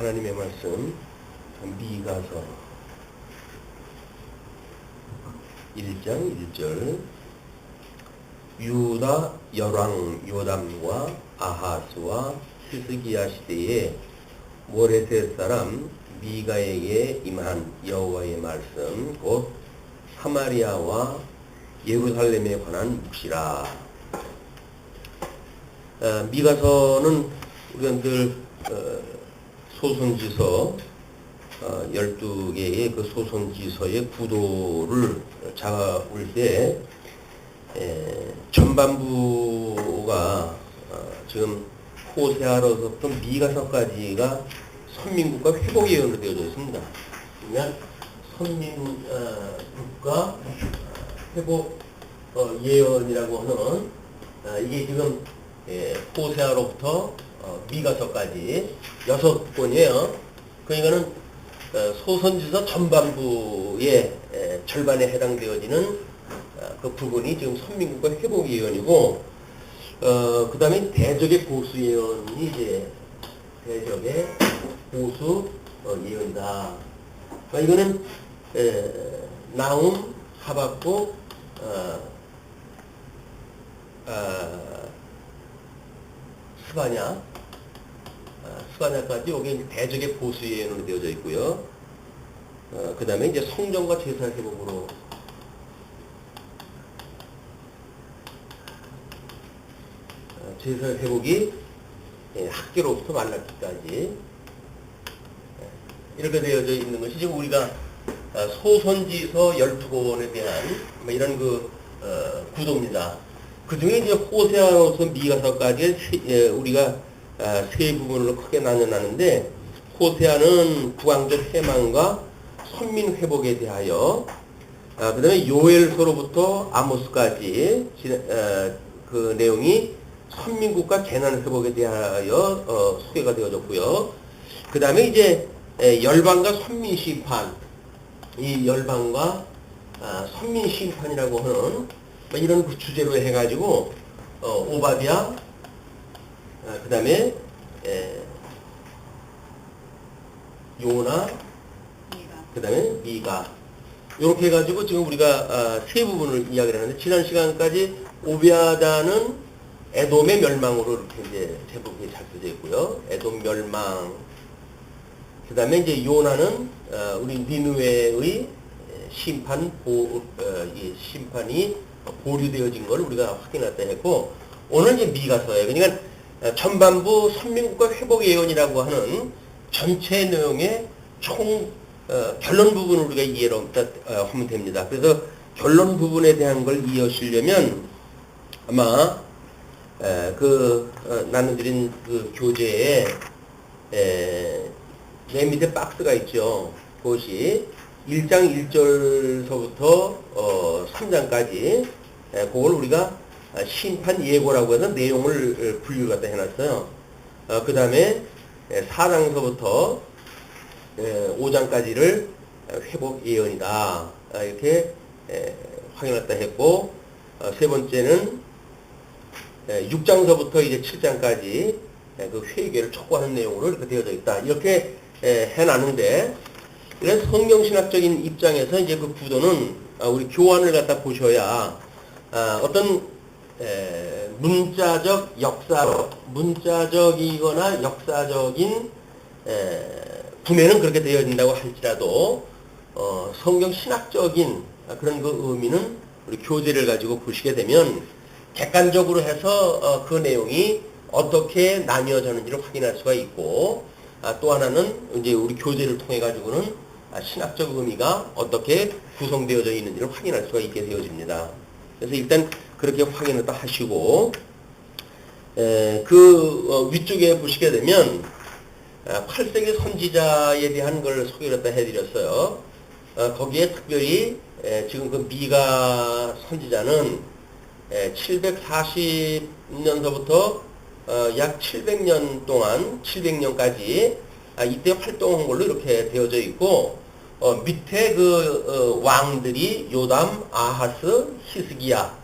하나님의 말씀 미가서 1장 1절 유다 열왕 요담과 아하스와 히스기야 시대에 모레셋 사람 미가에게 임한 여호와의 말씀 곧 사마리아와 예루살렘에 관한 묵시라. 미가서는 우리가 늘 소선지서 12개의 그 소선지서의 구도를 잡을 때 전반부가 지금 호세아로서부터 미가서까지가 선민국가 회복 예언으로 되어져 있습니다. 그러면 선민국가 회복 예언이라고 하는 이게 지금 호세아로부터 미가서까지 6권이에요. 그러니까는 소선지서 전반부의 절반에 해당되어지는 그 부분이 지금 선민국가 회복 예언이고, 그 다음에 대적의 보수 예언이 이제 대적의 보수 예언이다. 이거는 나훔, 하박국, 스바냐까지 여기 대적의 보수 예언으로 되어져 있고요. 그 다음에 이제 성전과 제사 회복으로 제사 회복이 학계로부터 말라기까지 이렇게 되어져 있는 것이 지금 우리가 소선지서 12권에 대한 이런 그 구도입니다. 그 중에 이제 호세아로서 미가서까지 우리가 세 부분으로 크게 나눠나는데, 호세아는 국왕적 해망과 선민 회복에 대하여, 그 다음에 요엘서로부터 아모스까지 그 내용이 선민국가 재난 회복에 대하여 소개가 되어졌고요. 그 다음에 이제 열방과 선민 심판, 이 열방과 선민 심판이라고 하는 이런 그 주제로 해가지고 오바댜, 그 다음에 요나, 그 다음에 미가, 이렇게 해가지고 지금 우리가 세 부분을 이야기를 하는데, 지난 시간까지 오비아다는 에돔의 멸망으로 이렇게 이제 제목이 잘 써져 있고요. 에돔 멸망. 그 다음에 이제 요나는 우리 니느웨의 심판이 보류되어진 걸 우리가 확인했다 했고, 오늘 이제 미가서예요. 그러니까 전반부 선민국가 회복 예언이라고 하는 전체 내용의 총 결론 부분을 우리가 이해로 하면 됩니다. 그래서 결론 부분에 대한 걸 이해하시려면 아마 나눠드린 그 교재에 맨 밑에 박스가 있죠. 그것이 1장 1절서부터 3장까지 그걸 우리가 심판 예고라고 해서 내용을 분류를 갖다 해놨어요. 그 다음에 4장서부터 5장까지를 회복 예언이다, 이렇게 확인했다 했고, 세 번째는 6장서부터 이제 7장까지 그 회개를 촉구하는 내용으로 이렇게 되어져 있다, 이렇게 해놨는데, 이런 성경신학적인 입장에서 이제 그 구도는 우리 교환을 갖다 보셔야 어떤 문자적이거나 역사적인 구매는 그렇게 되어진다고 할지라도 성경신학적인 그런 그 의미는 우리 교재를 가지고 보시게 되면 객관적으로 해서 그 내용이 어떻게 나뉘어졌는지를 확인할 수가 있고, 또 하나는 이제 우리 교재를 통해 가지고는 신학적 의미가 어떻게 구성되어져 있는지를 확인할 수가 있게 되어집니다. 그래서 일단 그렇게 확인을 또 하시고, 위쪽에 보시게 되면 8세기 선지자에 대한 걸 소개를 해드렸어요. 거기에 특별히 지금 그 미가 선지자는 740년서부터 약 700년 동안 700년까지 이때 활동한 걸로 이렇게 되어져 있고, 밑에 그 왕들이 요담, 아하스, 히스기야,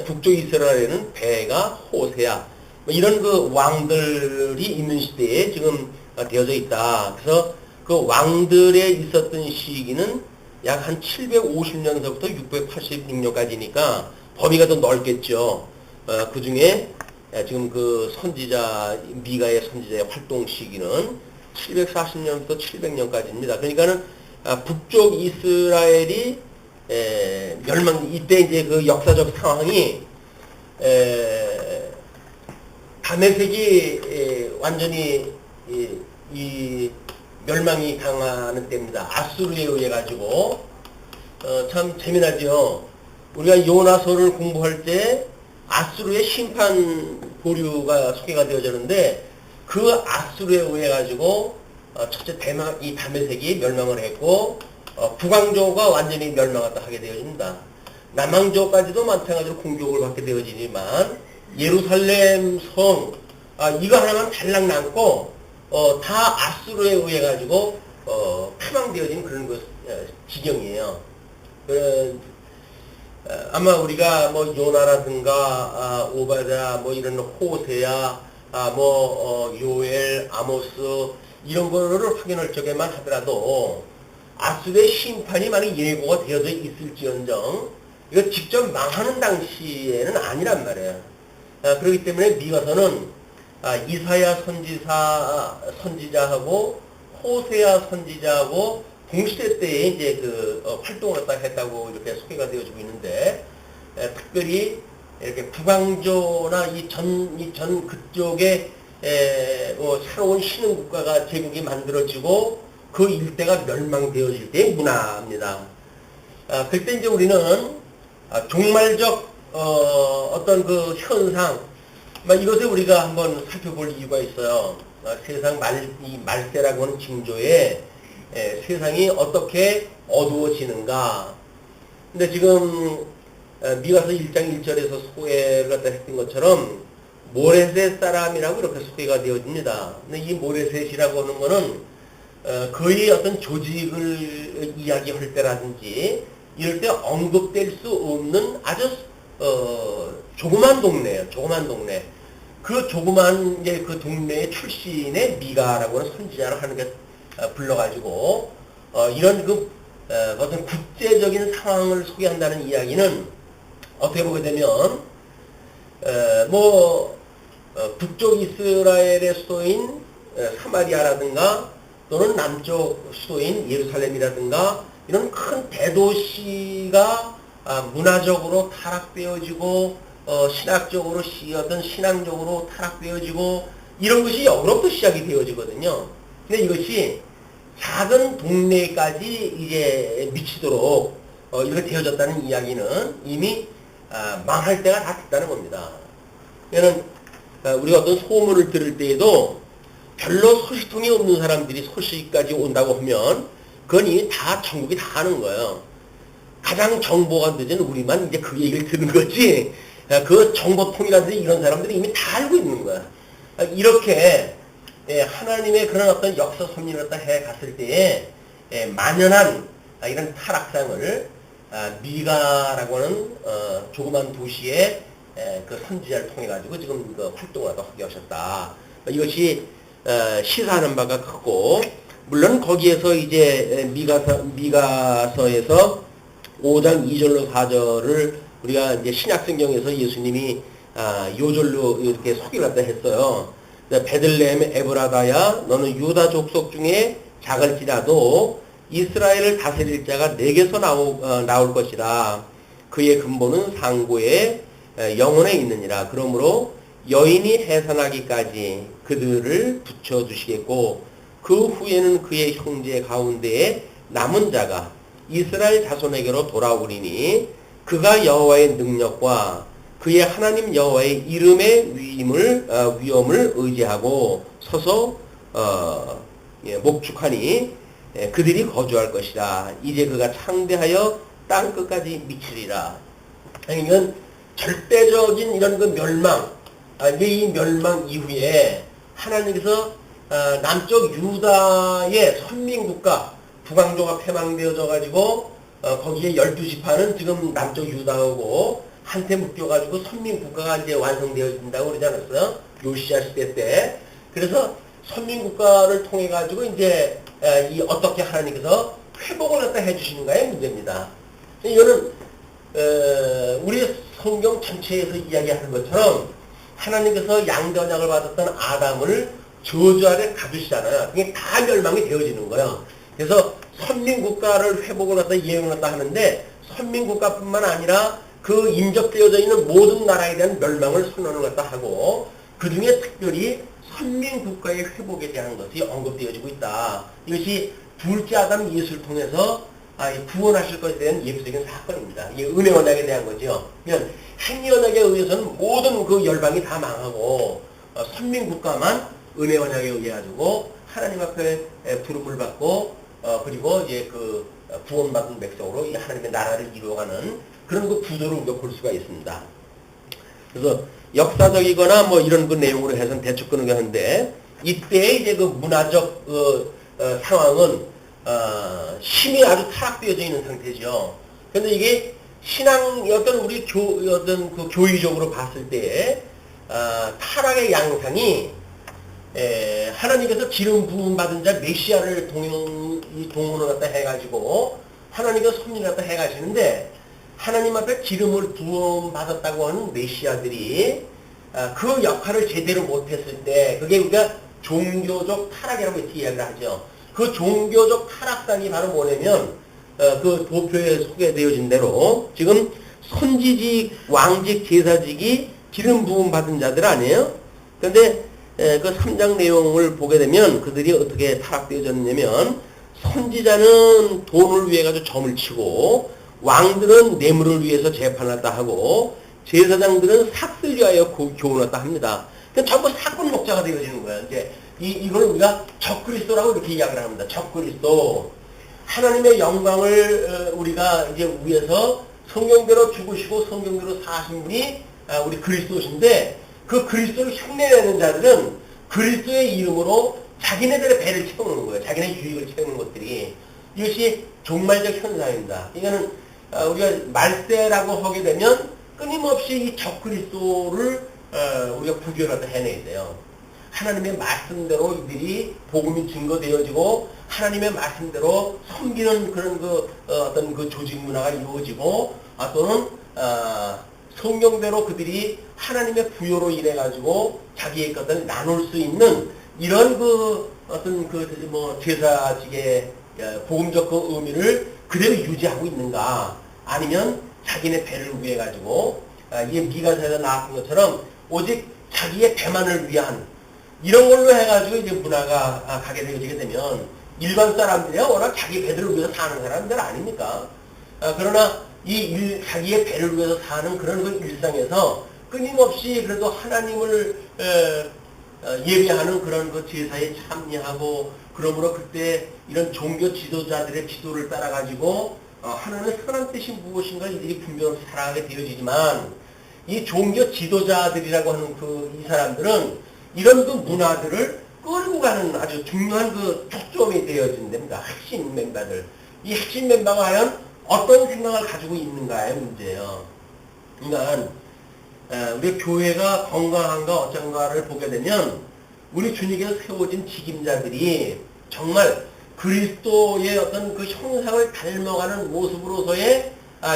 북쪽 이스라엘에는 베가, 호세야, 이런 그 왕들이 있는 시대에 지금 되어져 있다. 그래서 그 왕들에 있었던 시기는 약 한 750년서부터 686년까지니까 범위가 더 넓겠죠. 그 중에 지금 그 선지자, 미가의 선지자의 활동 시기는 740년부터 700년까지입니다. 그러니까는 북쪽 이스라엘이 멸망, 이때 이제 그 역사적 상황이 다메섹이 완전히 이 멸망이 당하는 때입니다. 아수르에 의해 가지고 참 재미나죠. 우리가 요나서를 공부할 때 아수르의 심판 보류가 소개가 되어졌는데 그 아수르에 의해 가지고 첫째 이 다메섹이 멸망을 했고 북왕조가 완전히 멸망했다 하게 되어집니다. 남왕조까지도 마찬가지로 공격을 받게 되어지지만 예루살렘 성 이거 하나만 달랑 남고 다 아수르에 의해 가지고 패망되어진 그런 지경이에요. 아마 우리가 뭐 요나라든가 오바댜 뭐 이런 호세야 요엘 아모스 이런 거를 확인할 적에만 하더라도 아수르의 심판이 만약 예고가 되어져 있을지언정 이거 직접 망하는 당시에는 아니란 말이에요. 그렇기 때문에 미가서는 이사야 선지자하고 호세아 선지자하고 동시대 때에 이제 활동을 했다고 이렇게 소개가 되어지고 있는데, 특별히 이렇게 북왕조나 이 전 그쪽에 새로운 신흥 국가가 제국이 만들어지고 그 일대가 멸망되어질 때의 문화입니다. 그때 이제 우리는 종말적 어떤 그 현상, 이것을 우리가 한번 살펴볼 이유가 있어요. 세상 이 말세라고 하는 징조에 세상이 어떻게 어두워지는가. 근데 지금 미가서 1장 1절에서 소개를 갖다 했던 것처럼 모레셋 사람이라고 이렇게 소개가 되어집니다. 근데 이 모레셋이라고 하는 거는 거의 어떤 조직을 이야기할 때라든지 이럴 때 언급될 수 없는 아주 조그만 동네예요. 조그만 동네. 그 조그만 이제 그 동네의 출신의 미가라고 하는 선지자를 하는 게 불러가지고 이런 어떤 국제적인 상황을 소개한다는 이야기는 어떻게 보게 되면 북쪽 이스라엘의 수도인 사마리아라든가 또는 남쪽 수도인 예루살렘이라든가 이런 큰 대도시가 문화적으로 타락되어지고 신학적으로 어떤 신앙적으로 타락되어지고 이런 것이 여기로부터 시작이 되어지거든요. 근데 이것이 작은 동네까지 이제 미치도록 이렇게 되어졌다는 이야기는 이미 망할 때가 다 됐다는 겁니다. 그러니까 우리가 어떤 소문을 들을 때에도 별로 소식통이 없는 사람들이 소식까지 온다고 하면 그건 이미 다 전국이 다 아는 거예요. 가장 정보가 늦은 우리만 이제 그 얘기를 듣는 거지, 그 정보통이라든지 이런 사람들이 이미 다 알고 있는 거야. 이렇게 하나님의 그런 어떤 역사 섭리를 해 갔을 때에 만연한 이런 타락상을 미가라고 하는 조그만 도시의 그 선지자를 통해 가지고 지금 그 활동을 하게 하셨다. 이것이 시사하는 바가 크고, 물론 거기에서 이제 미가서에서 5장 2절로 4절을 우리가 이제 신약성경에서 예수님이 요절로 이렇게 소개를 갖다 했어요. 베들레헴 에브라다야, 너는 유다 족속 중에 작을지라도 이스라엘을 다스릴 자가 내게서 나올 것이라. 그의 근본은 상고에 영혼에 있느니라. 그러므로 여인이 해산하기까지 그들을 붙여주시겠고, 그 후에는 그의 형제 가운데에 남은 자가 이스라엘 자손에게로 돌아오리니 그가 여호와의 능력과 그의 하나님 여호와의 이름의 위엄을 의지하고 서서 목축하니 그들이 거주할 것이라. 이제 그가 창대하여 땅 끝까지 미치리라. 이건 절대적인 이런 그 멸망, 이 멸망 이후에 하나님께서 남쪽 유다의 선민국가, 북왕조가 패망되어져 가지고 거기에 12지파는 지금 남쪽 유다하고 한테 묶여가지고 선민국가가 이제 완성되어진다고 그러지 않았어요? 요시야 시대 때. 그래서 선민국가를 통해 가지고 이제 이 어떻게 하나님께서 회복을 갖다 해주시는가의 문제입니다. 이거는 우리 성경 전체에서 이야기하는 것처럼 하나님께서 양대 언약을 받았던 아담을 저주 아래 가두시잖아요. 그게 다 멸망이 되어지는 거예요. 그래서 선민국가를 회복을 갖다 예언을 갖다 하는데 선민국가뿐만 아니라 그 인접되어져 있는 모든 나라에 대한 멸망을 선언을 갖다 하고 그 중에 특별히 선민국가의 회복에 대한 것이 언급되어지고 있다. 이것이 둘째 아담 예수를 통해서 구원하실 것에 대한 예표적인 사건입니다. 이게 은혜 언약에 대한 거죠. 그러면 행위 언약에 의해서는 모든 그 열방이 다 망하고 선민국가만 은혜 언약에 의해 가지고 하나님 앞에 부름을 받고 그리고 이제 그 구원받은 백성으로 이 하나님의 나라를 이루어가는 그런 그 구조를 우리가 볼 수가 있습니다. 그래서 역사적이거나 뭐 이런 그 내용으로 해서는 대충 끄는 게 하는데 이때 이제 그 문화적 상황은 힘이 아주 타락되어져 있는 상태죠. 그런데 이게 신앙 어떤 우리 어떤 그 교의적으로 봤을 때 타락의 양상이 하나님께서 기름 부음 받은 자 메시아를 동원을 갖다 해가지고 하나님께서 섭리를 갖다 해가시는데 하나님 앞에 기름을 부음 받았다고 하는 메시아들이 그 역할을 제대로 못했을 때 그게 우리가 종교적 타락이라고 이렇게 이야기를 하죠. 그 종교적 타락상이 바로 뭐냐면 그 도표에 소개되어진 대로 지금 선지직, 왕직, 제사직이 기름 부음 받은 자들 아니에요? 그런데 그 3장 내용을 보게 되면 그들이 어떻게 타락되어졌냐면 선지자는 돈을 위해 가지고 점을 치고 왕들은 뇌물을 위해서 재판을 했다 하고 제사장들은 삭슬 위하여 교훈을 했다 합니다. 그러니까 전부 사건 목자가 되어지는 거예요. 이제 이걸 우리가 적그리스도라고 이렇게 이야기를 합니다. 적그리스도. 하나님의 영광을 우리가 이제 위해서 성경대로 죽으시고 성경대로 사신 분이 우리 그리스도신데 그 그리스도를 흉내내는 자들은 그리스도의 이름으로 자기네들의 배를 채우는 거예요. 자기네 유익을 채우는 것들이. 이것이 종말적 현상입니다. 이거는 우리가 말세라고 하게 되면 끊임없이 이 적그리스도를 우리가 구별하다 해내야 돼요. 하나님의 말씀대로 이들이 복음이 증거되어지고 하나님의 말씀대로 섬기는 그런 어떤 그 조직 문화가 이루어지고 또는 성경대로 그들이 하나님의 부여로 인해 가지고 자기의 것을 나눌 수 있는 이런 어떤 제사직의 복음적 그 의미를 그대로 유지하고 있는가 아니면 자기네 배를 위해 가지고 이게 미가서에서 나왔던 것처럼 오직 자기의 배만을 위한 이런 걸로 해가지고 이제 문화가 가게 되게 되면 일반 사람들이야 워낙 자기 배들을 위해서 사는 사람들 아닙니까? 그러나 자기의 배를 위해서 사는 그런 그 일상에서 끊임없이 그래도 하나님을 예배하는 그런 그 제사에 참여하고 그러므로 그때 이런 종교 지도자들의 지도를 따라가지고 하나님의 선한 뜻이 무엇인가 이들이 분별없이 살아가게 되어지지만 이 종교 지도자들이라고 하는 이 사람들은 이런 그 문화들을 끌고 가는 아주 중요한 그 초점이 되어진 됩니다. 핵심 멤버들. 이 핵심 멤버가 과연 어떤 생각을 가지고 있는가의 문제예요. 그러니까 우리 교회가 건강한가 어쩐가를 보게 되면 우리 주님께서 세워진 직임자들이 정말 그리스도의 어떤 그 형상을 닮아가는 모습으로서의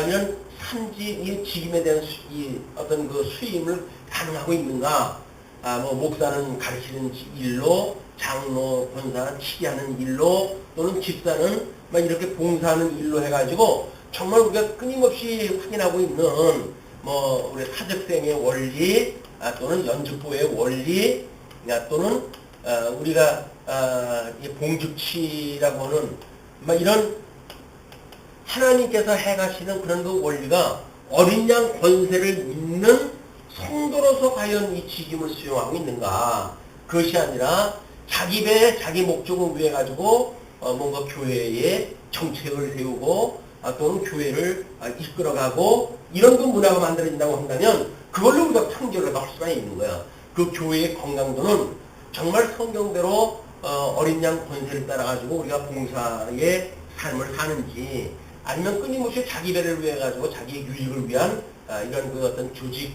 이런 이 직임에 대한 어떤 그 수임을 가능하고 있는가? 목사는 가르치는 일로, 장로, 권사는 치기하는 일로, 또는 집사는 막 이렇게 봉사하는 일로 해가지고 정말 우리가 끊임없이 확인하고 있는 우리 사적생의 원리, 또는 연주보의 원리, 또는 우리가 봉주치라고 하는 막 이런 하나님께서 해가시는 그런 그 원리가 어린 양 권세를 믿는 성도로서 과연 이 직임을 수용하고 있는가? 그것이 아니라 자기 배, 자기 목적을 위해 가지고 뭔가 교회의 정책을 세우고 또는 교회를 이끌어가고 이런 그 문화가 만들어진다고 한다면 그걸로 우리가 판결을 할 수가 있는 거야. 그 교회의 건강도는 정말 성경대로 어린 양 권세를 따라 가지고 우리가 봉사의 삶을 사는지 아니면 끊임없이 자기 배를 위해 가지고 자기의 유익을 위한 이런 그 어떤 조직,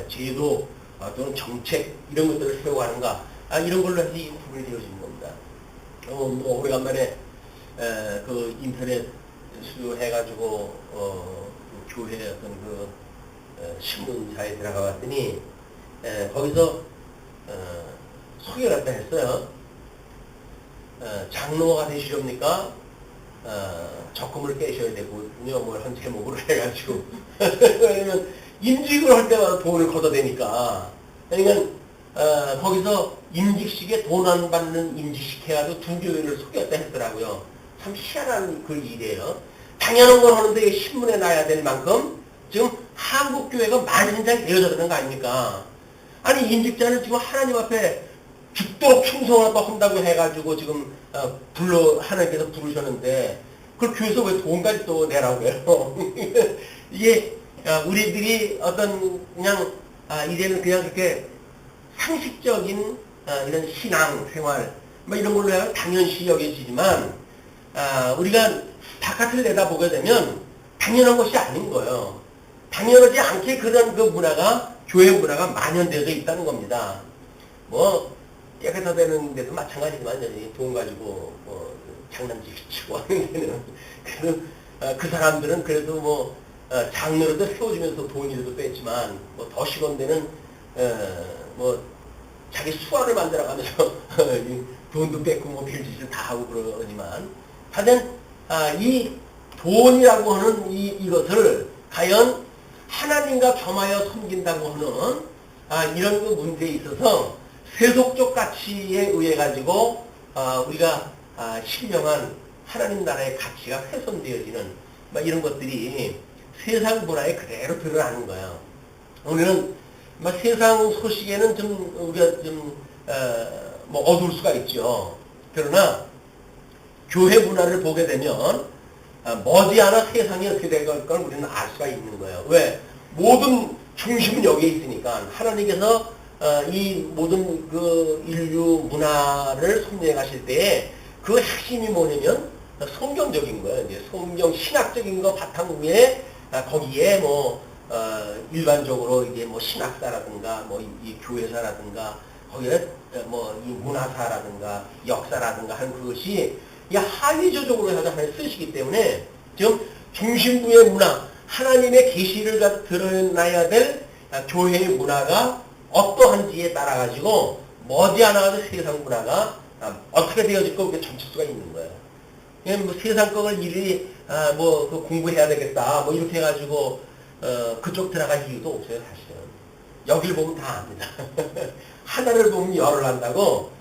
제도 또는 정책 이런 것들을 세워가는가 이런 걸로 해서 이 구분이 되어지는 겁니다. 뭐 오래간만에 그 인터넷 수요해가지고 그 교회 어떤 그 신문사에 들어가 봤더니 거기서 소개를 갖다 했어요. 장로가 되시렵니까? 적금을 깨셔야 되거든요. 뭘 한 제목으로 해가지고. 왜냐면 임직을 할 때마다 돈을 걷어대니까. 그러니까 거기서 임직식에 돈 안 받는 임직식 해가지고 두 교회를 소개했다 했더라고요. 참 희한한 그 일이에요. 당연한 걸 하는데 신문에 나야 될 만큼 지금 한국 교회가 만신창이 되어져 되는 거 아닙니까? 아니 임직자는 지금 하나님 앞에 죽도록 충성을 한다고 해가지고 지금 하나님께서 부르셨는데 그걸 교회에서 왜 돈까지 또 내라고 해요? 이게 우리들이 어떤 그냥 이제는 그냥 그렇게 상식적인 이런 신앙 생활 뭐 이런 걸로 해서 당연시 여겨지지만 우리가 바깥을 내다보게 되면 당연한 것이 아닌 거예요. 당연하지 않게 그런 그 문화가 교회 문화가 만연되어져 있다는 겁니다. 뭐 깨끗하다는 데도 마찬가지지만 돈 가지고 장난치기 치고 하는 데는 그 사람들은 그래도 뭐 장로로도 세워주면서 돈이라도 뺐지만 뭐 더 심한 데는 뭐 자기 수화를 만들어가면서 돈도 뺏고 뭐 별짓을 다 하고 그러지만 하여튼 이 돈이라고 하는 이것을 과연 하나님과 겸하여 섬긴다고 하는 이런 그 문제에 있어서 세속적 가치에 의해 가지고 우리가 신령한 하나님 나라의 가치가 훼손되어지는 이런 것들이 세상 문화에 그대로 드러나는 거예요. 우리는 세상 소식에는 좀 우리가 좀 어두울 수가 있죠. 그러나 교회 문화를 보게 되면 머지않아 세상이 어떻게 될 걸 우리는 알 수가 있는 거예요. 왜? 모든 중심은 여기에 있으니까 하나님께서 이 모든 그 인류 문화를 섭리해 가실 때에 그 핵심이 뭐냐면 성경적인 거예요. 이제 성경 신학적인 거 바탕 위에 거기에 일반적으로 이제 신학사라든가 이 교회사라든가 거기에 이 문화사라든가 역사라든가 하는 그것이 이 하위조적으로 해서 하나님 쓰시기 때문에 지금 중심부의 문화 하나님의 계시를 드러나야 될 교회의 문화가 어떠한지에 따라 가지고 머지않아 세상 문화가 어떻게 되어질까 그렇게 점칠 수가 있는 거예요. 그냥 세상 거를 일일이 그 공부해야 되겠다 이렇게 해가지고 그쪽 들어갈 이유도 없어요. 사실은 여길 보면 다 압니다. 하나를 보면 열을 한다고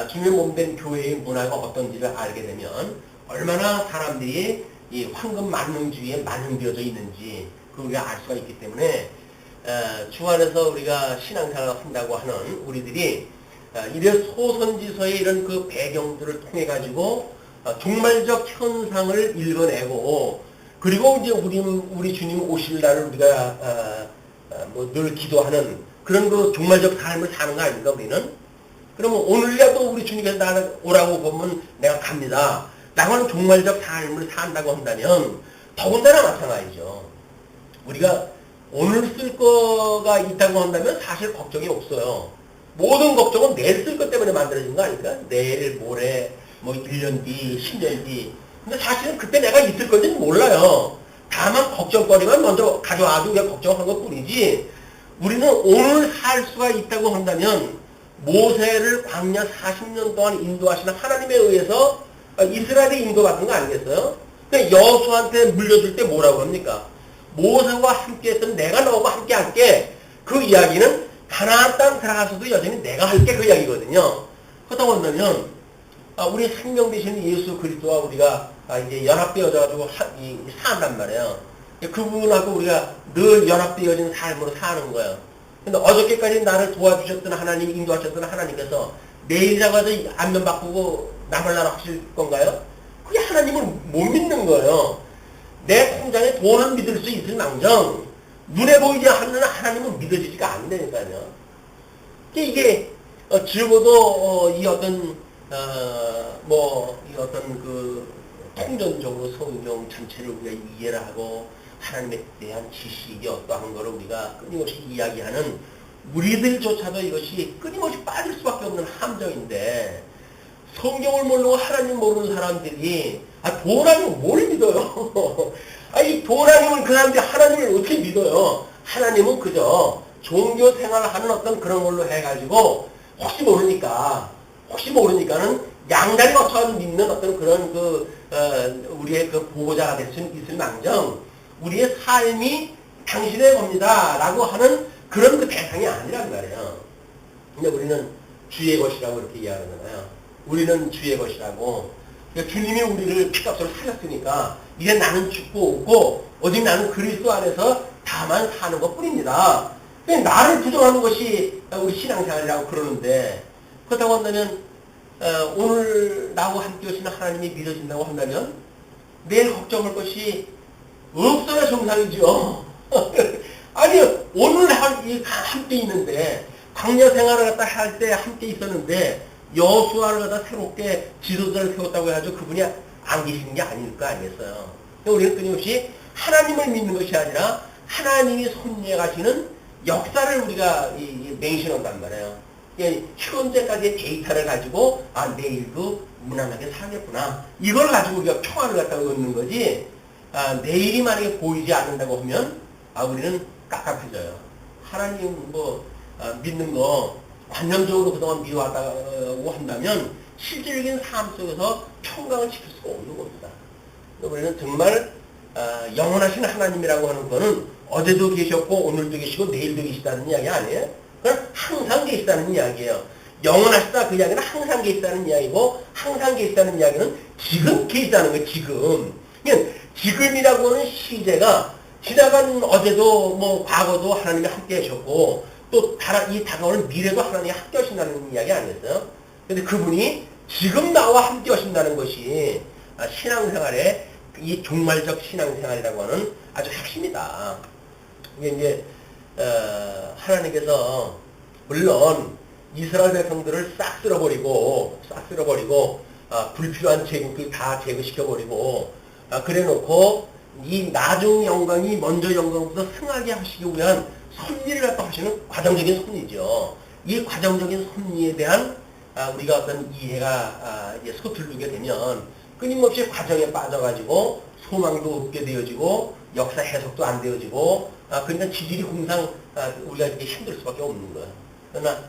주님의 몸된 교회의 문화가 어떤지를 알게 되면 얼마나 사람들이 이 황금 만능주의에 만능되어져 있는지 그걸 우리가 알 수가 있기 때문에 주 안에서 우리가 신앙생활을 한다고 하는 우리들이 이래 소선지서의 이런 그 배경들을 통해 가지고 종말적 현상을 읽어내고 그리고 이제 우리 주님 오실 날을 우리가 늘 기도하는 그런 그 종말적 삶을 사는 거 아닙니까 우리는? 그러면 오늘이라도 우리 주님께서 나를 오라고 보면 내가 갑니다. 나는 종말적 삶을 산다고 한다면 더군다나 마찬가지죠. 우리가 오늘 쓸 거가 있다고 한다면 사실 걱정이 없어요. 모든 걱정은 내일 쓸 것 때문에 만들어진 거 아닙니까? 내일, 모레, 1년 뒤, 10년 뒤. 근데 사실은 그때 내가 있을 건지는 몰라요. 다만 걱정거리만 먼저 가져와도 우리가 걱정한 것 뿐이지 우리는 오늘 살 수가 있다고 한다면 모세를 광야 40년 동안 인도하시는 하나님에 의해서 이스라엘이 인도받은 거 아니겠어요? 그러니까 여호수아한테 물려줄 때 뭐라고 합니까? 모세와 함께 했던 내가 너와 함께 할게. 그 이야기는 가나안 땅 들어가서도 여전히 내가 할게 그 이야기거든요. 그렇다고 한다면 우리 생명 되시는 예수 그리스도와 우리가 이제 연합되어져가지고 산단 말이에요. 그분하고 우리가 늘 연합되어진 삶으로 사는 거예요. 근데 어저께까지 나를 도와주셨던 하나님, 인도하셨던 하나님께서 내일이라고 해서 안면 바꾸고 남을 나라 하실 건가요? 그게 하나님을 못 믿는 거예요. 내 통장에 돈을 믿을 수 있을 망정 눈에 보이지 않는 하나님은 믿어지지가 않는다니까요. 이게 적어도 이 어떤 이 어떤 그 통전적으로 성경 전체를 우리가 이해를 하고 하나님에 대한 지식이 어떠한 거를 우리가 끊임없이 이야기하는 우리들조차도 이것이 끊임없이 빠질 수밖에 없는 함정인데 성경을 모르고 하나님 모르는 사람들이 도라님을 뭘 믿어요? 이 도라님을 그 사람들이 하나님을 어떻게 믿어요? 하나님은 그저 종교 생활을 하는 어떤 그런 걸로 해가지고 혹시 모르니까는 양다리 맞춰가지고 믿는 어떤 그런 우리의 그 보호자가 될 수 있을 망정 우리의 삶이 당신의 겁니다 라고 하는 그런 그 대상이 아니란 말이에요. 근데 우리는 주의 것이라고 이렇게 이야기하잖아요. 우리는 주의 것이라고. 그러니까 주님이 우리를 피값으로 살렸으니까 이제 나는 죽고 없고 오직 나는 그리스도 안에서 다만 사는 것 뿐입니다. 나를 부정하는 것이 우리 신앙생활이라고 그러는데 그렇다고 한다면 오늘 나하고 함께 오시는 하나님이 믿어진다고 한다면 내일 걱정할 것이 없어야 정상이죠. 아니 오늘 함께 있는데 광야 생활을 갖다 할 때 함께 있었는데 여호수아를 갖다 새롭게 지도자를 세웠다고 해가지고 그분이 안 계시는 게 아닐 거 아니겠어요. 우리는 끊임없이 하나님을 믿는 것이 아니라 하나님이 섭리해 가시는 역사를 우리가 맹신한단 말이에요. 현재까지의 데이터를 가지고 내일도 무난하게 살겠구나. 이걸 가지고 우리가 평안을 갖다가 얻는 거지. 내일이 만약에 보이지 않는다고 하면 우리는 깝깝해져요. 하나님 믿는 거 관념적으로 그동안 미워하다고 한다면 실질적인 삶 속에서 평강을 지킬 수가 없는 겁니다. 우리는 정말 영원하신 하나님이라고 하는 거는 어제도 계셨고 오늘도 계시고 내일도 계시다는 이야기 아니에요? 그건 항상 계시다는 이야기예요. 영원하시다 그 이야기는 항상 계시다는 이야기고 항상 계시다는 이야기는 지금 계시다는 거예요. 지금. 그러니까 지금이라고 하는 시제가 지나간 어제도 과거도 하나님이 함께 하셨고 또 이 다가오는 미래도 하나님이 함께 하신다는 이야기 아니겠어요? 근데 그분이 지금 나와 함께 하신다는 것이 신앙생활의 이 종말적 신앙생활이라고 하는 아주 핵심이다. 이게 이제 하나님께서 물론 이스라엘 백성들을 싹 쓸어버리고 불필요한 제국들 다 제거시켜버리고 그래놓고 이 나중 영광이 먼저 영광보다 승하게 하시기 위한 섭리를 갖다 하시는 과정적인 섭리죠. 이 과정적인 섭리에 대한 우리가 어떤 이해가 서툴게 되면 끊임없이 과정에 빠져가지고 소망도 없게 되어지고 역사 해석도 안 되어지고 그러니까 지질이 항상 우리가 이렇게 힘들 수밖에 없는 거예요. 그러나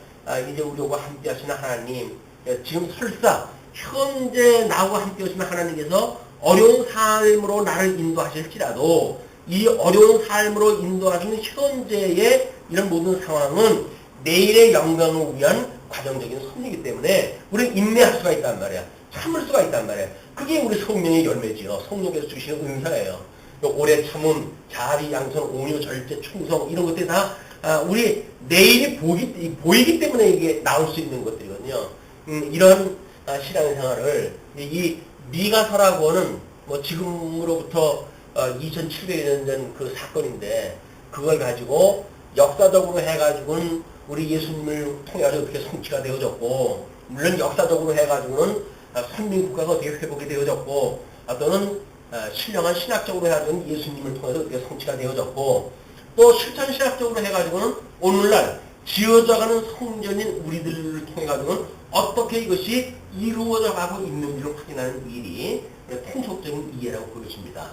이제 우리와 함께 하시는 하나님 지금 설사 현재 나와 함께 하시는 하나님께서 어려운 삶으로 나를 인도하실지라도 이 어려운 삶으로 인도하시는 현재의 이런 모든 상황은 내일의 영광을 위한 과정적인 섭리이기 때문에 우리는 인내할 수가 있단 말이야. 참을 수가 있단 말이야. 그게 우리 성령의 열매지요. 성령께서 주시는 은사예요. 오래 참음, 자비, 양선, 온유, 절제, 충성 이런 것들이 다 우리 내일이 보이기 때문에 이게 나올 수 있는 것들이거든요. 이런 신앙생활을 이 미가서라고 하는 지금으로부터 2700년 전 그 사건인데 그걸 가지고 역사적으로 해가지고는 우리 예수님을 통해서 어떻게 성취가 되어졌고 물론 역사적으로 해가지고는 선민국가가 어떻게 회복이 되어졌고 또는 신령한 신학적으로 해가지고는 예수님을 통해서 어떻게 성취가 되어졌고 또 실천 신학적으로 해가지고는 오늘날 지어져가는 성전인 우리들을 통해가지고는 어떻게 이것이 이루어져 가고 있는지를 확인하는 일이 통속적인 이해라고 보여집니다.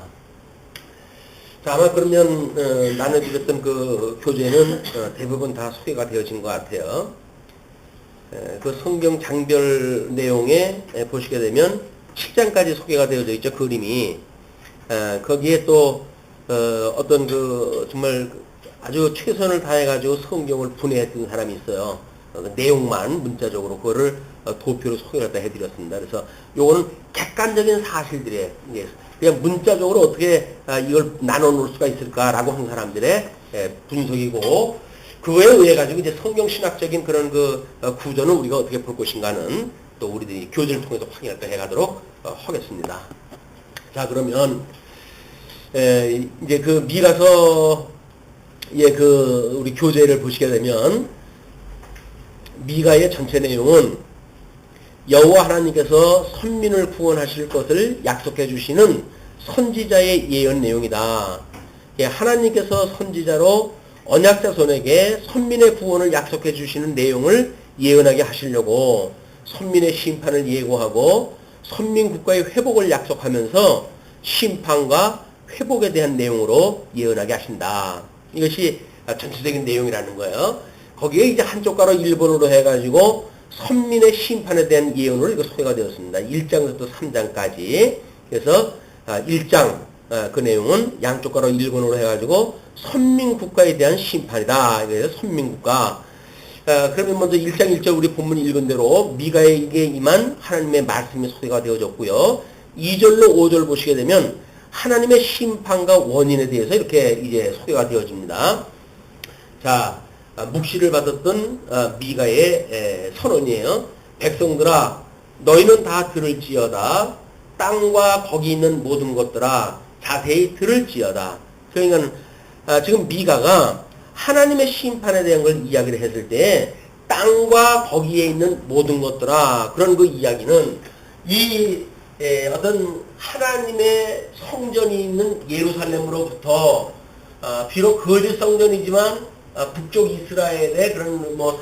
자, 아마 그러면 나눠드렸던 그 교재는 대부분 다 소개가 되어진 것 같아요. 그 성경 장별 내용에 보시게 되면 7장까지 소개가 되어져 있죠. 그림이. 거기에 또 어떤 그 정말 아주 최선을 다해가지고 성경을 분해했던 사람이 있어요. 내용만 문자적으로 그거를 도표로 소개를 해드렸습니다. 그래서 요거는 객관적인 사실들의 그냥 문자적으로 어떻게 이걸 나눠 놓을 수가 있을까라고 한 사람들의 분석이고 그거에 의해 가지고 이제 성경 신학적인 그런 그 구조는 우리가 어떻게 볼 것인가는 또 우리들이 교재를 통해서 확인할 때 해가도록 하겠습니다. 자, 그러면 이제 그 미가서의 그 우리 교재를 보시게 되면 미가의 전체 내용은 여호와 하나님께서 선민을 구원하실 것을 약속해 주시는 선지자의 예언 내용이다. 하나님께서 선지자로 언약 자손에게 선민의 구원을 약속해 주시는 내용을 예언하게 하시려고 선민의 심판을 예고하고 선민 국가의 회복을 약속하면서 심판과 회복에 대한 내용으로 예언하게 하신다. 이것이 전체적인 내용이라는 거예요. 거기에 이제 한쪽 가로 일본어로 해가지고 선민의 심판에 대한 예언으로 이거 소개가 되었습니다. 1장부터 3장까지. 그래서 1장 그 내용은 양쪽 가로 일본어로 해가지고 선민국가에 대한 심판이다. 그래서 선민국가. 그러면 먼저 1장 1절 우리 본문 읽은 대로 미가에게 임한 하나님의 말씀이 소개가 되어졌고요. 2절로 5절 보시게 되면 하나님의 심판과 원인에 대해서 이렇게 이제 소개가 되어집니다. 자, 묵시를 받았던 미가의 선언이에요. 백성들아, 너희는 다 들을지어다. 땅과 거기 있는 모든 것들아, 자세히 들을지어다. 그러니까 지금 미가가 하나님의 심판에 대한 걸 이야기를 했을 때 땅과 거기에 있는 모든 것들아, 그런 그 이야기는 이 어떤 하나님의 성전이 있는 예루살렘으로부터 비록 거짓 성전이지만 북쪽 이스라엘의 그런 뭐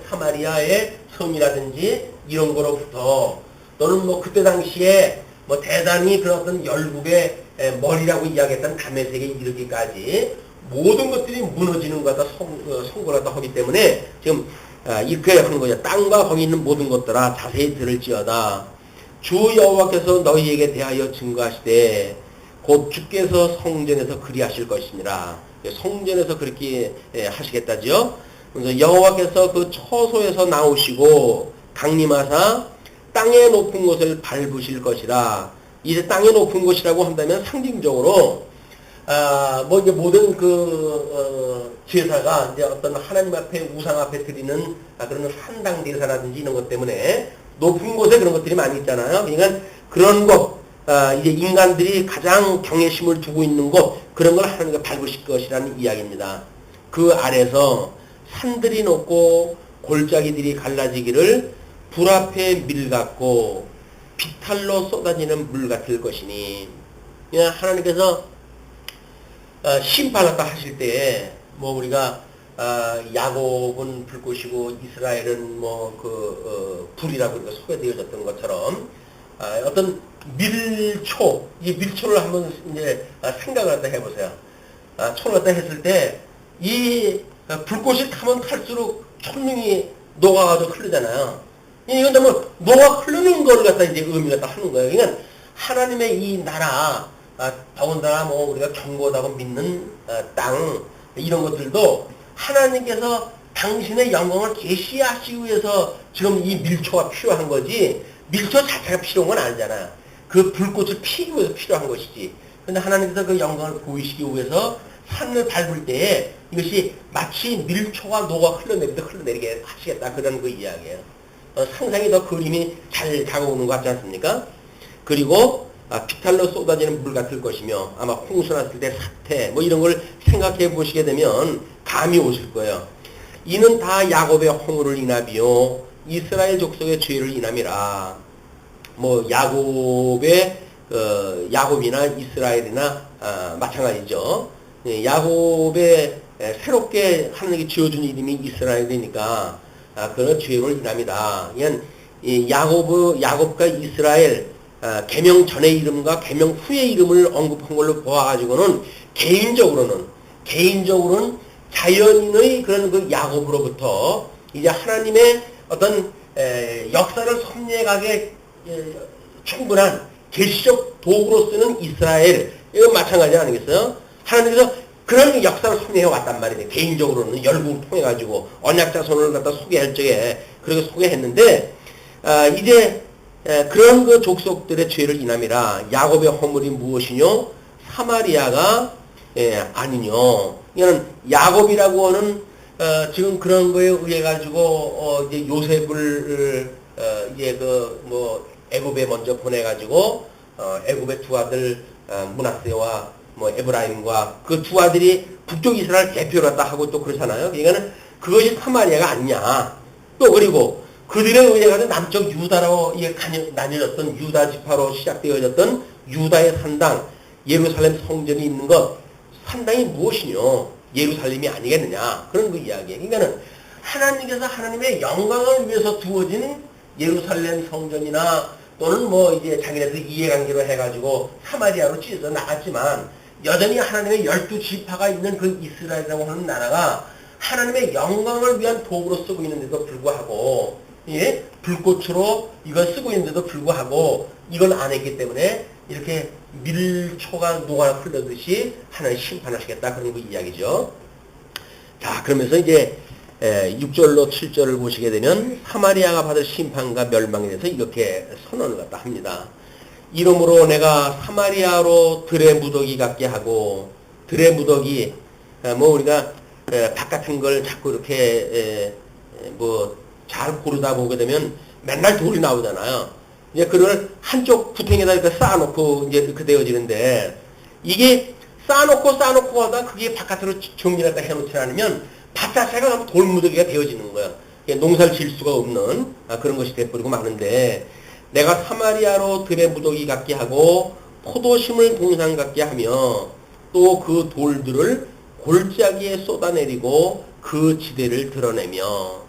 사마리아의 섬이라든지 이런 거로부터 또는 뭐 그때 당시에 뭐 대단히 그런 어떤 열국의 머리라고 이야기했던 다메섹에 이르기까지 모든 것들이 무너지는 것 같다 선고를 갖다 하기 때문에 지금 이렇게 하는 거죠. 땅과 거기 있는 모든 것들아 자세히 들을지어다. 주 여호와께서 너희에게 대하여 증거하시되 곧 주께서 성전에서 그리하실 것이니라. 성전에서 그렇게 하시겠다죠. 그래서 여호와께서 그 처소에서 나오시고 강림하사 땅의 높은 곳을 밟으실 것이라. 이제 땅의 높은 곳이라고 한다면 상징적으로 뭐 이제 모든 제사가 이제 어떤 하나님 앞에 우상 앞에 드리는 그런 산당 제사라든지 이런 것 때문에 높은 곳에 그런 것들이 많이 있잖아요. 그러니까 그런 곳, 이제 인간들이 가장 경외심을 두고 있는 곳, 그런 걸 하나님께 밟으실 것이라는 이야기입니다. 그 아래서 산들이 높고 골짜기들이 갈라지기를 불 앞에 밀 같고 비탈로 쏟아지는 물 같을 것이니, 그냥 하나님께서 심판을 하실 때에 뭐 우리가 야곱은 불꽃이고 이스라엘은 뭐 불이라고 우리가 소개되어졌던 것처럼 어떤 밀초, 이 밀초를 한번 이제 생각을 갖다 해보세요. 초를 갖다 했을 때 이 불꽃이 타면 탈수록 천둥이 녹아가지고 흐르잖아요. 이건 뭐 녹아 흐르는 거를 갖다 이제 의미 갖다 하는 거예요. 그러니까 하나님의 이 나라, 더군다나 뭐 우리가 견고하다고 믿는 땅 이런 것들도 하나님께서 당신의 영광을 계시하시기 위해서 지금 이 밀초가 필요한 거지, 밀초 자체가 필요한 건 아니잖아요. 그 불꽃을 피우기 위해서 필요한 것이지. 근데 하나님께서 그 영광을 보이시기 위해서 산을 밟을 때에 이것이 마치 밀초가 녹아 흘러내리게 하시겠다, 그런 그 이야기예요. 상상이 더 그림이 잘 다가오는 것 같지 않습니까? 그리고 비탈로 쏟아지는 물 같을 것이며, 아마 홍수 났을 때 사태 뭐 이런 걸 생각해 보시게 되면 감이 오실 거예요. 이는 다 야곱의 허물을 인하비요 이스라엘 족속의 죄를 인함이라. 뭐 야곱이나 이스라엘이나 마찬가지죠. 야곱의 새롭게 하나님께 지어준 이름이 이스라엘이니까 그런 죄를 인합니다. 이 야곱과 이스라엘 계명 전의 이름과 계명 후의 이름을 언급한 걸로 보아가지고는 개인적으로는 자연인의 그런 그 야곱으로부터 이제 하나님의 어떤 역사를 섭리해가게 충분한 계시적 도구로 쓰는 이스라엘, 이건 마찬가지 아니겠어요? 하나님께서 그런 역사를 섭리해 왔단 말이에요. 개인적으로는 열국을 통해 가지고 언약자손을 갖다 소개할 적에 그렇게 소개했는데, 이제 그런 그 족속들의 죄를 인함이라. 야곱의 허물이 무엇이뇨? 사마리아가 아니뇨. 이거는 야곱이라고 하는 지금 그런 거에 의해 가지고 이제 요셉을 이제 애굽에 먼저 보내 가지고 애굽의 두 아들 므낫세와 뭐 에브라임과 그 두 아들이 북쪽 이스라엘 대표를 갖다 하고 또 그렇잖아요. 그러니까는 그것이 사마리아가 아니냐. 또 그리고 그들에 의해 가지고 남쪽 유다로 나뉘어졌던 유다 지파로 시작되어졌던 유다의 산당 예루살렘 성전이 있는 것, 산당이 무엇이뇨? 예루살렘이 아니겠느냐. 그런 그 이야기예요. 그러니까는 하나님께서 하나님의 영광을 위해서 두어진 예루살렘 성전이나 또는 뭐 이제 자기네들 이해관계로 해가지고 사마리아로 찢어져 나갔지만 여전히 하나님의 12지파가 있는 그 이스라엘이라고 하는 나라가 하나님의 영광을 위한 도구로 쓰고 있는데도 불구하고, 예, 불꽃으로 이걸 쓰고 있는데도 불구하고 이걸 안 했기 때문에 이렇게 밀초가 녹아 흘러듯이 하나님 심판하시겠다. 그런 그 이야기죠. 자, 그러면서 이제 6절로 7절을 보시게 되면 사마리아가 받을 심판과 멸망에 대해서 이렇게 선언을 갖다 합니다. 이러므로 내가 사마리아로 들의 무더기 같게 하고, 들의 무더기, 뭐 우리가 밥 같은 걸 자꾸 이렇게 뭐 잘 고르다 보게 되면 맨날 돌이 나오잖아요. 이제 그걸 한쪽 구탱에다 이렇게 쌓아놓고 이제 이렇게 되어지는데, 이게 쌓아놓고 하다 그게 바깥으로 정리를 갖다 해놓지 않으면 밭 자체가 돌무더기가 되어지는 거예요. 농사를 지을 수가 없는 그런 것이 돼버리고 마는데, 내가 사마리아로 들의 무더기 같게 하고 포도심을 동산 같게 하며 또 그 돌들을 골짜기에 쏟아내리고 그 지대를 드러내며,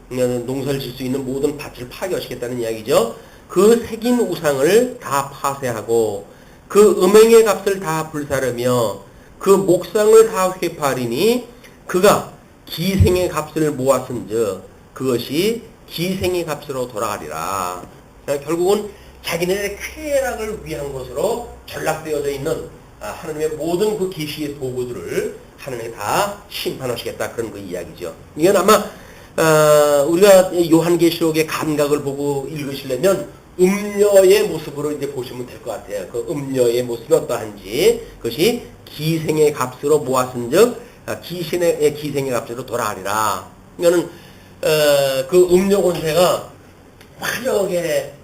그러니까 농사를 질 수 있는 모든 밭을 파괴하시겠다는 이야기죠. 그 새긴 우상을 다 파쇄하고 그 음행의 값을 다 불사르며 그 목상을 다 회파하리니 그가 기생의 값을 모았은즉 그것이 기생의 값으로 돌아가리라. 그러니까 결국은 자기네의 쾌락을 위한 것으로 전락되어져 있는 하나님의 모든 그 계시의 도구들을 하나님이 다 심판하시겠다. 그런 그 이야기죠. 이건 아마 우리가 요한계시록의 감각을 보고 읽으시려면 음녀의 모습으로 이제 보시면 될 것 같아요. 그 음녀의 모습이 어떠한지, 그것이 기생의 값으로 모았은즉 기생의 값으로 돌아가리라. 이거는 그 음녀 권세가 화려하게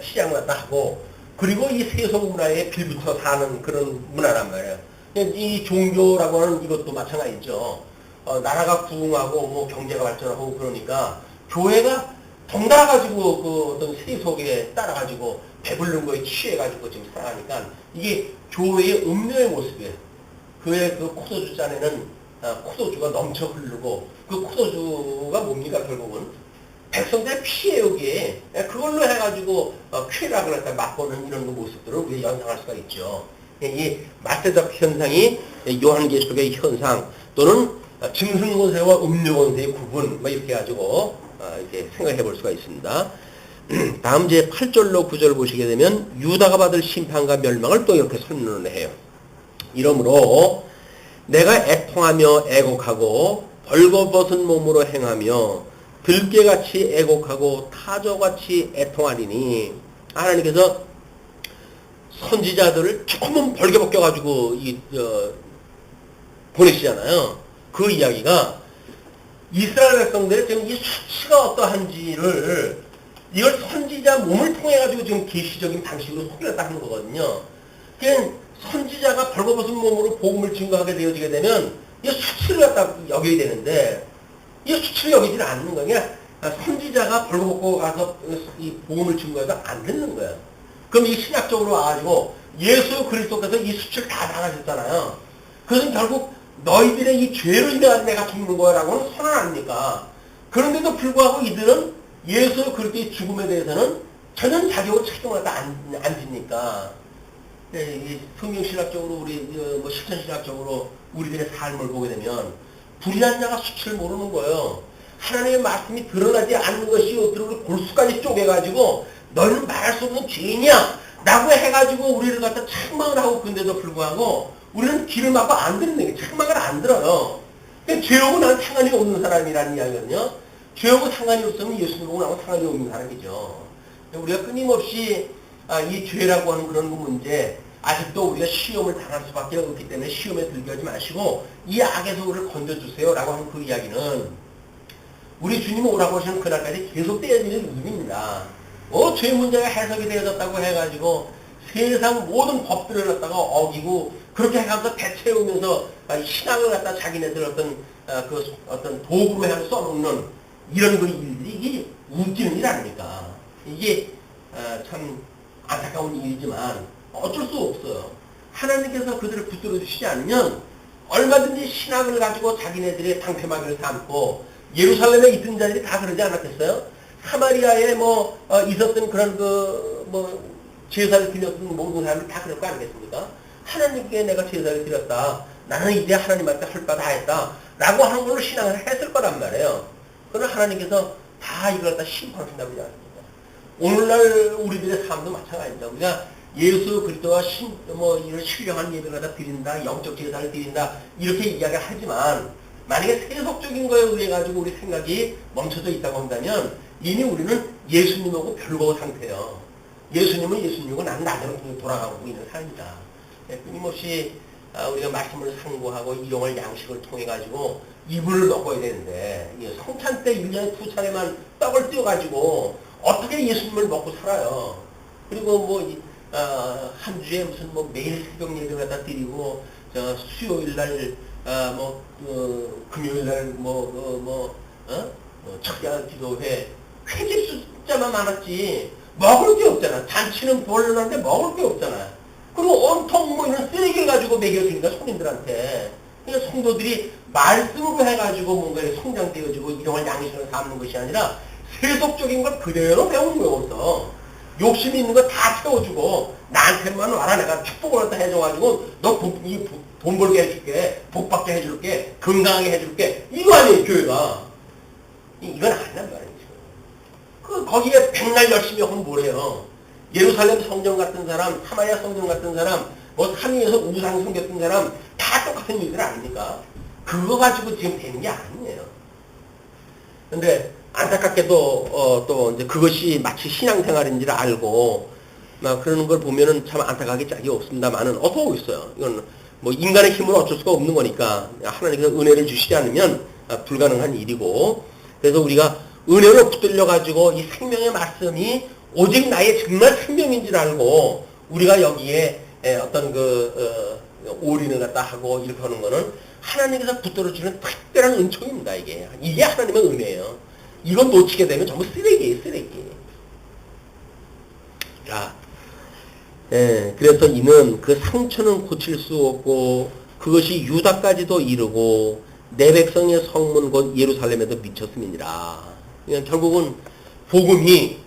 치장을 갖다 하고, 그리고 이 세속 문화에 빌붙어 사는 그런 문화란 말이에요. 이 종교라고 하는 이것도 마찬가지죠. 나라가 부흥하고 뭐 경제가 발전하고 그러니까 교회가 덩달아가지고 그 어떤 세속에 따라가지고 배부른 거에 취해가지고 지금 살아가니까 이게 교회의 음료의 모습이에요. 그의 그 코소주 잔에는 코소주가 넘쳐 흐르고, 그 코소주가 뭡니까 결국은 백성들의 피해요. 여기에 그걸로 해가지고 쾌락을 갖다 맛보는 이런 모습들을 우리가 연상할 수가 있죠. 이 마태적 현상이 요한계시록의 현상 또는 짐승권세와 음료권세의 구분, 뭐 이렇게 가지고 이렇게 생각해 볼 수가 있습니다. 다음 이제 8절로 9절 보시게 되면 유다가 받을 심판과 멸망을 또 이렇게 설명을 해요. 이러므로 내가 애통하며 애곡하고 벌거벗은 몸으로 행하며 들깨같이 애곡하고 타조같이 애통하리니, 하나님께서 선지자들을 조금은 벌게벗겨가지고 보내시잖아요. 그 이야기가 이스라엘 백성들의 지금 이 수치가 어떠한지를 이걸 선지자 몸을 통해가지고 지금 계시적인 방식으로 소개를 하는 거거든요. 그냥 선지자가 벌거벗은 몸으로 복음을 증거하게 되어지게 되면 이 수치를 갖다 여겨야 되는데, 이 수치를 여기지는 않는 거야. 그냥 선지자가 벌거벗고 가서 이 복음을 증거해도 안 듣는 거야. 그럼 이 신약적으로 와가지고 예수 그리스도께서 이 수치를 다 당하셨잖아요. 그것은 결국 너희들의 이 죄로 인해 내가 죽는 거라고는 선언 아닙니까? 그런데도 불구하고 이들은 예수 그리스도의 죽음에 대해서는 전혀 자격으로 책임을 안 집니까? 이 성경신학적으로 우리 뭐 실천신학적으로 우리들의 삶을 보게 되면 불의한 자가 수치를 모르는 거예요. 하나님의 말씀이 드러나지 않는 것이 어떻게 골수까지 쪼개가지고 너희는 말할 수 없는 죄인이야 라고 해가지고 우리를 갖다 책망을 하고, 근데도 불구하고 우리는 귀를 막고 안 듣는 게 책망을 안 들어요. 죄하고 나는 상관이 없는 사람이라는 이야기거든요. 죄하고 상관이 없으면 예수님하고 나하고 상관이 없는 사람이죠. 우리가 끊임없이 이 죄라고 하는 그런 문제, 아직도 우리가 시험을 당할 수밖에 없기 때문에 시험에 들게 하지 마시고 이 악에서 우리를 건져주세요 라고 하는 그 이야기는 우리 주님이 오라고 하시는 그날까지 계속 떼어지는 의미입니다. 죄 문제가 해석이 되어졌다고 해가지고 세상 모든 법들을 갖다가 어기고 그렇게 해가면서 대체우면서 신앙을 갖다 자기네들 어떤 도구로 해서 써놓는 이런 그 일들이 이게 웃기는 일 아닙니까? 이게 참 안타까운 일이지만 어쩔 수 없어요. 하나님께서 그들을 붙들어 주시지 않으면 얼마든지 신앙을 가지고 자기네들의 방패막이를 삼고 예루살렘에 있던 자들이 다 그러지 않았겠어요? 사마리아에 있었던 그런 제사를 드렸던 모든 사람들 다 그럴 거 아니겠습니까? 하나님께 내가 제사를 드렸다. 나는 이제 하나님한테 할 바 다 했다. 라고 하는 걸로 신앙을 했을 거란 말이에요. 그러나 하나님께서 다 이걸 갖다 심판하신다고 하지 않습니까? 오늘날 우리들의 삶도 마찬가지입니다. 우리가 예수 그리스도와 이런 신령한 예배를 갖다 드린다, 영적 제사를 드린다, 이렇게 이야기를 하지만, 만약에 세속적인 거에 의해 가지고 우리 생각이 멈춰져 있다고 한다면, 이미 우리는 예수님하고 별거 상태예요. 예수님은 예수님이고 나는 나대로 돌아가고 있는 삶이다. 끊임없이 우리가 말씀을 상고하고 일용할 양식을 통해 가지고 이불을 먹어야 되는데, 성찬 때 1년에 2차례만 떡을 띄워가지고 어떻게 예수님을 먹고 살아요. 그리고 한 주에 무슨 매일 새벽 예배를 갖다 드리고, 수요일 날, 금요일 날, 첫날 기도회, 회집 숫자만 많았지, 먹을 게 없잖아. 잔치는 벌려놨는데 먹을 게 없잖아. 그리고 온통 이런 쓰레기를 가지고 먹여주니까 손님들한테. 그러니까 성도들이 말씀으로 해가지고 뭔가 성장되어지고 일용할 양식을 삼는 것이 아니라 세속적인 걸 그대로 배우는 거여서 욕심이 있는 거 다 채워주고 나한테만 와라 내가 축복을 갖다 해줘가지고 너 돈 벌게 해줄게, 복 받게 해줄게, 건강하게 해줄게, 이거 아니에요 교회가. 이건 아니란 말이죠. 거기에 백날 열심히 하면 뭐래요. 예루살렘 성전 같은 사람, 사마리아 성전 같은 사람, 산 위에서 우상 섬겼던 사람 다 똑같은 일들 아닙니까? 그거 가지고 지금 되는 게 아니에요. 근데 안타깝게도 또 이제 그것이 마치 신앙생활인 줄 알고 그러는 걸 보면은 참 안타깝게 짝이 없습니다만은 어떻게 하고 있어요. 이건 인간의 힘으로 어쩔 수가 없는 거니까 하나님께서 은혜를 주시지 않으면 불가능한 일이고, 그래서 우리가 은혜로 붙들려 가지고 이 생명의 말씀이 오직 나의 정말 생명인 줄 알고 우리가 여기에 어떤 올인을 갖다 하고 이렇게 하는 거는 하나님께서 붙들어 주는 특별한 은총입니다. 이게 하나님의 은혜예요. 이건 놓치게 되면 전부 쓰레기예요, 쓰레기. 자, 그래서 이는 그 상처는 고칠 수 없고 그것이 유다까지도 이르고 내 백성의 성문 곧 예루살렘에도 미쳤음이니라. 그러니까 결국은 복음이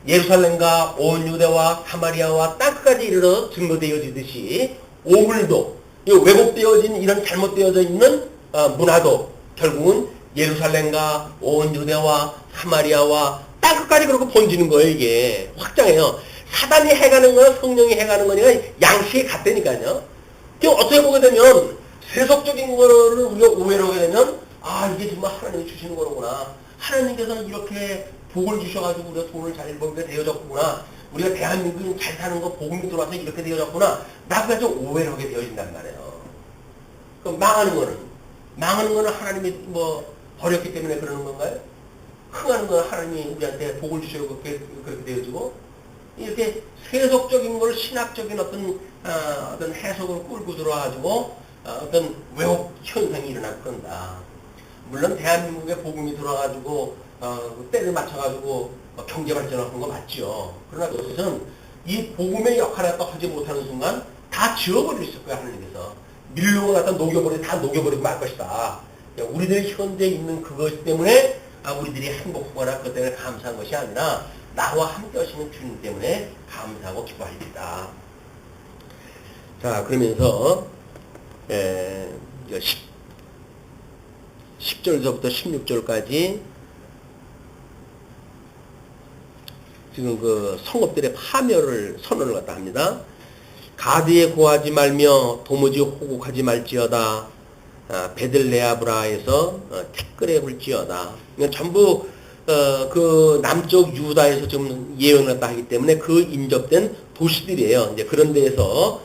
예루살렘과 온 유대와 사마리아와 땅끝까지 이르러 증거되어지듯이 오늘도 왜곡되어진 이런 잘못되어져 있는 문화도 결국은 예루살렘과 온 유대와 사마리아와 땅끝까지 그렇게 번지는 거예요. 이게 확장해요. 사단이 해가는 거나 성령이 해가는 거니까 양식이 같다니까요. 어떻게 보게 되면 세속적인 거를 우리가 오해를 하게 되면 이게 정말 하나님이 주시는 거구나. 하나님께서 이렇게 복을 주셔가지고 우리가 돈을 잘 벌게 되어졌구나. 우리가 대한민국이 잘 사는 거 복음이 들어와서 이렇게 되어졌구나. 라고 해서 오해를 하게 되어진단 말이에요. 그럼 망하는 거는 하나님이 버렸기 때문에 그러는 건가요? 흥하는 건 하나님이 우리한테 복을 주셔서 그렇게 되어지고, 이렇게 세속적인 걸 신학적인 어떤 해석으로 끌고 들어와가지고 어떤 왜곡 현상이 일어나고 그런다. 물론 대한민국에 복음이 들어와가지고 때를 맞춰가지고 경제 발전하는 거 맞죠. 그러나 그것은 이 복음의 역할을 또 하지 못하는 순간 다 지워버릴 수 있을 거야, 하나님께서. 밀로 갖다 다 녹여버리고 말 것이다. 우리들이 현재 있는 그것 때문에 우리들이 행복하거나 그것 때문에 감사한 것이 아니라 나와 함께 하시는 주님 때문에 감사하고 기뻐할 일이다. 자, 그러면서 10절서부터 16절까지 지금 성읍들의 파멸을 선언을 갖다 합니다. 가드에 고하지 말며 도무지 호곡하지 말지어다. 베들레아브라에서 티끌에 불지어다. 그러니까 전부 그 남쪽 유다에서 좀 예언을 갖다 하기 때문에 그 인접된 도시들이에요. 이제 그런 데에서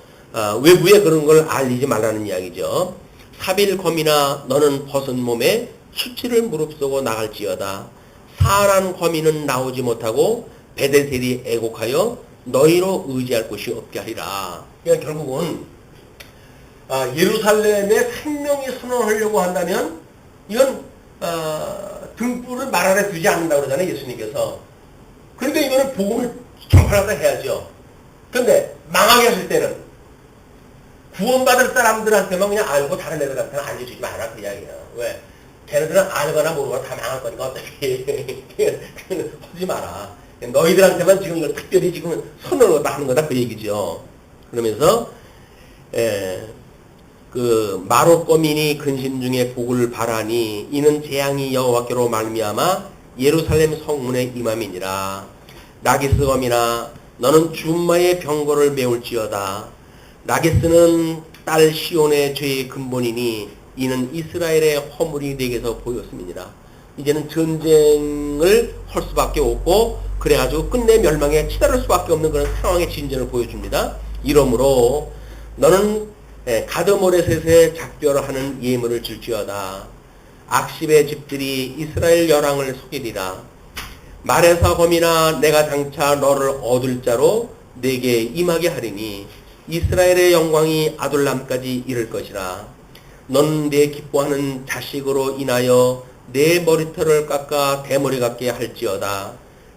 외부에 그런 걸 알리지 말라는 이야기죠. 사빌검이나 너는 벗은 몸에 수치를 무릅쓰고 나갈지어다. 사한 거민은 나오지 못하고 베델셀이 애곡하여 너희로 의지할 곳이 없게 하리라. 그러니까 결국은 예루살렘의 생명이 선언하려고 한다면 이건 등불을 말 아래 두지 않는다고 그러잖아요, 예수님께서. 그러니까 이거는 복음을 전파하다 해야죠. 그런데 망하게 하실 때는 구원받을 사람들한테만 그냥 알고 다른 애들한테는 알려주지 마라 그 이야기야. 왜? 걔네들은 알거나 모르거나 다 망할 거니까 어차피 하지 마라. 너희들한테만 지금 이걸 특별히 지금 손을 놓다 하는 거다 그 얘기죠. 그러면서 그 마롯 거민이 근심 중에 복을 바라니 이는 재앙이 여호와께로 말미암아 예루살렘 성문에 임함이니라. 라기스 거민아 너는 준마의 병거를 메울지어다. 라기스는 딸 시온의 죄의 근본이니 이는 이스라엘의 허물이 내게서 보였음이니라. 이제는 전쟁을 할 수밖에 없고 그래가지고 끝내 멸망에 치달을 수밖에 없는 그런 상황의 진전을 보여줍니다. 이러므로 너는 가드모레셋에 작별하는 예물을 줄지어다. 악십의 집들이 이스라엘 여랑을 속이리라. 말에서 검이나 내가 장차 너를 얻을 자로 내게 임하게 하리니 이스라엘의 영광이 아둘람까지 이를 것이라. 넌 내 기뻐하는 자식으로 인하여 내 머리털을 깎아 대머리 같게 할지어다.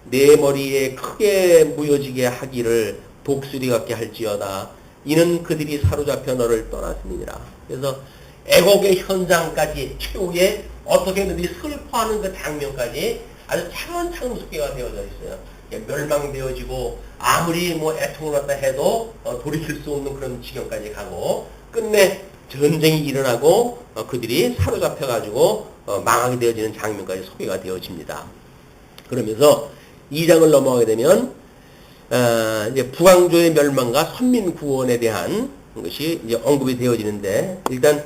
내 머리에 크게 무여지게 하기를 독수리 같게 할지어다. 이는 그들이 사로잡혀 너를 떠났음이니라. 그래서 애곡의 현장까지 최후의 어떻게 그들이 슬퍼하는 그 장면까지 아주 차근차근 속개가 되어져 있어요. 멸망되어지고 아무리 뭐 애통을 갖다 해도 돌이킬 수 없는 그런 지경까지 가고 끝내 전쟁이 일어나고 그들이 사로잡혀가지고 망하게 되어지는 장면까지 소개가 되어집니다. 그러면서 2장을 넘어가게 되면 이제 북왕조의 멸망과 선민 구원에 대한 것이 이제 언급이 되어지는데 일단